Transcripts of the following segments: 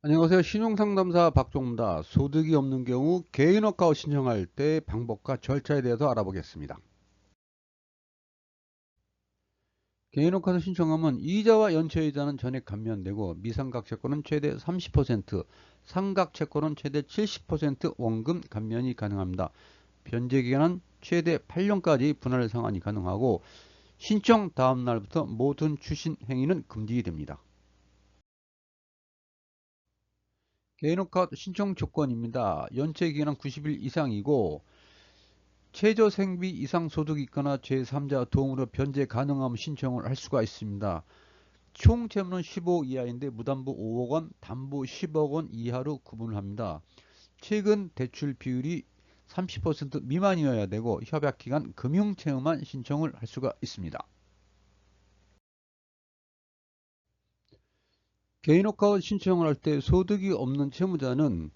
안녕하세요. 신용상담사 박종무입니다. 소득이 없는 경우 개인 워크아웃 신청할 때 방법과 절차에 대해서 알아보겠습니다. 개인 워크아웃 신청하면 이자와 연체이자는 전액 감면되고 미상각 채권은 최대 30%, 상각 채권은 최대 70% 원금 감면이 가능합니다. 변제 기간은 최대 8년까지 분할 상환이 가능하고 신청 다음 날부터 모든 추신 행위는 금지됩니다. 개인 워크아웃 신청 조건입니다. 연체 기간은 90일 이상이고 최저 생비 이상 소득이 있거나 제3자 도움으로 변제 가능하면 신청을 할 수가 있습니다. 총 채무는 15억 이하인데 무담보 5억 원, 담보 10억 원 이하로 구분을 합니다. 최근 대출 비율이 30% 미만이어야 되고 협약기간 금융채무만 신청을 할 수가 있습니다. 개인 워크아웃 신청을 할 때 소득이 없는 채무자는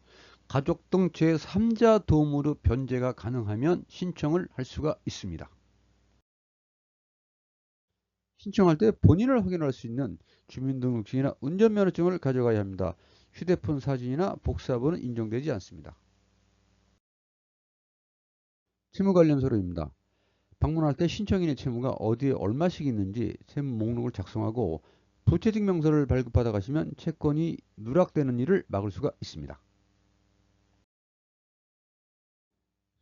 가족 등 제3자 도움으로 변제가 가능하면 신청을 할 수가 있습니다. 신청할 때 본인을 확인할 수 있는 주민등록증이나 운전면허증을 가져가야 합니다. 휴대폰 사진이나 복사본은 인정되지 않습니다. 채무 관련 서류입니다. 방문할 때 신청인의 채무가 어디에 얼마씩 있는지 채무 목록을 작성하고 부채증명서를 발급받아 가시면 채권이 누락되는 일을 막을 수가 있습니다.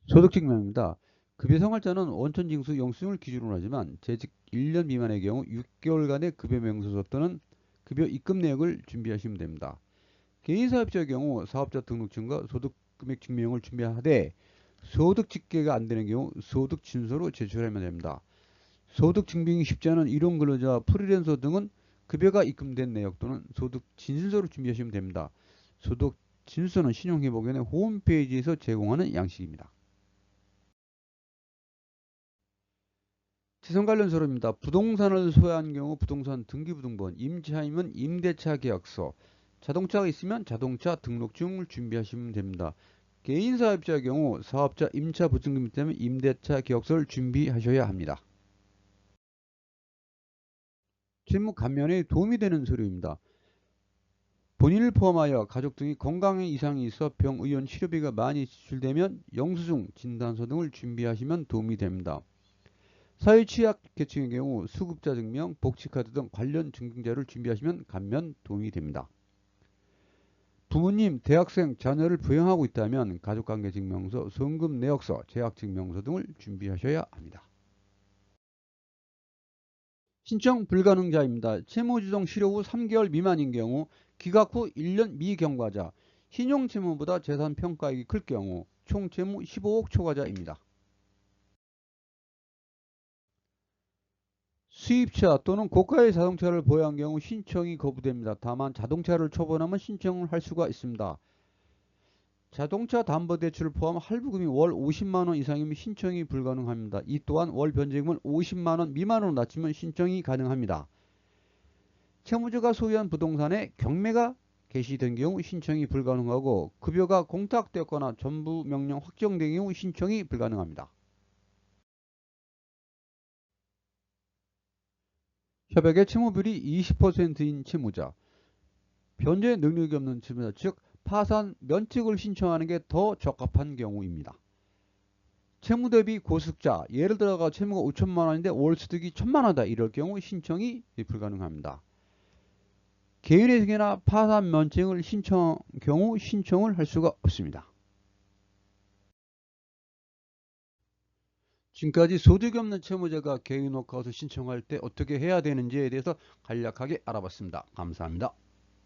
소득증명입니다. 급여 생활자는 원천징수 영수증을 기준으로 하지만 재직 1년 미만의 경우 6개월간의 급여 명세서 또는 급여 입금 내역을 준비하시면 됩니다. 개인사업자의 경우 사업자 등록증과 소득금액 증명을 준비하되 소득 집계가 안 되는 경우 소득 진서로 제출하면 됩니다. 소득 증빙이 쉽지 않은 일용 근로자, 프리랜서 등은 급여가 입금된 내역 또는 소득 진술서를 준비하시면 됩니다. 소득 진술서는 신용회복원의 홈페이지에서 제공하는 양식입니다. 재산 관련 서류입니다. 부동산을 소유한 경우 부동산 등기부등본, 임차임은 임대차 계약서, 자동차가 있으면 자동차 등록증을 준비하시면 됩니다. 개인 사업자의 경우 사업자 임차 보증금 때문에 임대차 계약서를 준비하셔야 합니다. 채무 감면에 도움이 되는 서류입니다. 본인을 포함하여 가족 등이 건강에 이상이 있어 병, 의원, 치료비가 많이 지출되면 영수증, 진단서 등을 준비하시면 도움이 됩니다. 사회 취약 계층의 경우 수급자 증명, 복지카드 등 관련 증빙자를 준비하시면 감면 도움이 됩니다. 부모님, 대학생, 자녀를 부양하고 있다면 가족관계증명서, 송금 내역서, 재학증명서 등을 준비하셔야 합니다. 신청 불가능자입니다. 채무주정 실효 후 3개월 미만인 경우, 기각 후 1년 미경과자, 신용채무보다 재산평가액이 클 경우 총채무 15억 초과자입니다. 수입차 또는 고가의 자동차를 보유한 경우 신청이 거부됩니다. 다만 자동차를 초본하면 신청을 할 수가 있습니다. 자동차 담보대출을 포함 할부금이 월 50만원 이상이면 신청이 불가능합니다. 이 또한 월 변제금을 50만원 미만으로 낮추면 신청이 가능합니다. 채무자가 소유한 부동산에 경매가 개시된 경우 신청이 불가능하고 급여가 공탁되었거나 전부 명령 확정된 경우 신청이 불가능합니다. 협약의 채무비율이 20%인 채무자, 변제 능력이 없는 채무자, 즉 파산 면책을 신청하는 게 더 적합한 경우입니다. 채무 대비 고수익자, 예를 들어가 채무가 5천만 원인데 월 소득이 1천만 원이다 이럴 경우 신청이 불가능합니다. 개인회생이나 파산 면책을 신청 경우 신청을 할 수가 없습니다. 지금까지 소득이 없는 채무자가 개인 워크아웃을 신청할 때 어떻게 해야 되는지에 대해서 간략하게 알아봤습니다. 감사합니다.